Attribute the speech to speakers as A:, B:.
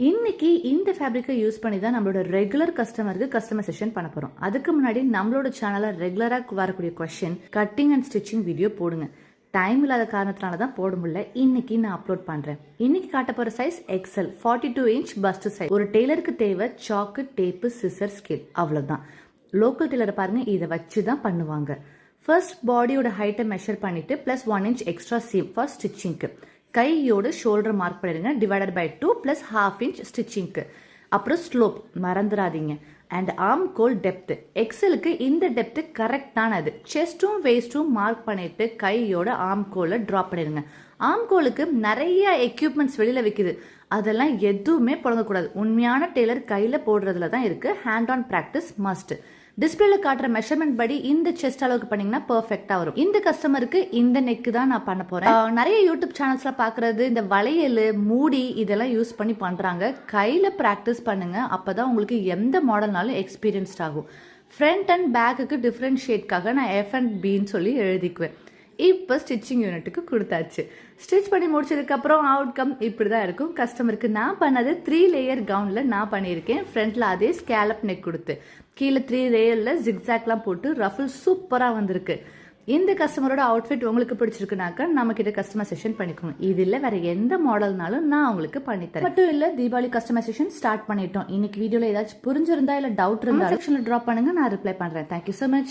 A: இன்னைக்கு இந்த ஃபேப்ரிக்கை யூஸ் பண்ணி தான் நம்மளோட ரெகுலர் கஸ்டமருக்கு கஸ்டமைசேஷன் பண்ண போறோம். அதுக்கு முன்னாடி நம்மளோட சேனல்ல ரெகுலரா வரக்கூடிய question cutting and stitching video போடுங்க. டைம் இல்லாத காரணத்தினால தான் போட முடியல. இன்னைக்கு நான் அப்லோட் பண்றேன். இன்னைக்கு காட்ட போற size XL 42 inch first size. ஒரு டெய்லருக்கு தேவை சாக்கு, டேப்பு, சிசர், ஸ்கேல், அவ்வளவுதான். லோக்கல் டெய்லரை பாருங்க, இதை வச்சு தான் பண்ணுவாங்க. ஃபர்ஸ்ட் பாடியோட ஹைட்டை மெஷர் பண்ணிட்டு plus 1 inch extra seam for ஸ்டிச்சிங்க்கு. கையோட ஷோல்டர் மார்க் பண்ணிடுங்க, டிவைடட் பை 2 பிளஸ் ½ inch ஸ்டிச்சிங்க்கு. அப்புறம் ஸ்லோப் மறந்துடாதீங்க. And arm hole depth. எக்ஸலுக்கு இந்த டெப்த் கரெக்டானது. செஸ்டும் வேஸ்டும் மார்க் பண்ணிட்டு கையோட ஆர்ம் கோலை ட்ராப் பண்ணிடுங்க. ஆர்ம் கோலுக்கு நிறைய எக்யூப்மெண்ட்ஸ் வெளியில வைக்குது, அதெல்லாம் எதுவுமே புழங்கக்கூடாது. உண்மையான டெய்லர் கையில போடுறதுல தான் இருக்கு. Hand on practice must. டிஸ்பிளேல காட்டுற மெஷர்மெண்ட் படி இந்த செஸ்ட் அளவுக்கு பண்ணீங்கன்னா பெர்ஃபெக்ட்டா வரும். இந்த கஸ்டமருக்கு இந்த நெக் தான் நான் பண்ண போறேன். நிறைய யூடியூப் சேனல்ஸ்ல பாக்குறது இந்த வளையல், மூடி இதெல்லாம் யூஸ் பண்ணி பண்றாங்க. கையில பிராக்டிஸ் பண்ணுங்க, அப்பதான் உங்களுக்கு எந்த மாடல்னாலும் எக்ஸ்பீரியன்ஸ்ட் ஆகும். ஃப்ரண்ட் அண்ட் பேக்குக்கு டிஃப்ரென்ஷியேட்காக நான் F&Bன்னு சொல்லி எழுதிக்குவேன். இப்போ ஸ்டிச்சிங் யூனிட்டுக்கு கொடுத்தாச்சு. ஸ்டிச் பண்ணி முடிச்சதுக்கப்புறம் அவுட்கம் இப்படி தான் இருக்கும். கஸ்டமருக்கு நான் பண்ணது 3 லேயர் கவுனில் நான் பண்ணியிருக்கேன். ஃப்ரண்ட்டில் அதே ஸ்கேலப் நெக் கொடுத்து கீழே 3 லேயரில் ஜிக்ஸாக்லாம் போட்டு ரஃபிள் சூப்பராக வந்திருக்கு. இந்த கஸ்டமரோட அவுட்ஃபிட் உங்களுக்கு பிடிச்சிருக்குனாக்கா நம்ம கிட்ட கஸ்டமைசேஷன் பண்ணிக்கோங்க. இது இல்லை வேற எந்த மாடல்னாலும் நான் உங்களுக்கு பண்ணித்தரேன். மட்டும் இல்லை, தீபாவளி கஸ்டமைசேஷன் ஸ்டார்ட் பண்ணிட்டோம். இன்னைக்கு வீடியோவில் ஏதாச்சும் புரிஞ்சிருந்தா இல்லை டவுட் இருந்தால் செக்ஷனில் ட்ராப் பண்ணுங்க, நான் ரிப்ளை பண்ணுறேன். Thank you so much.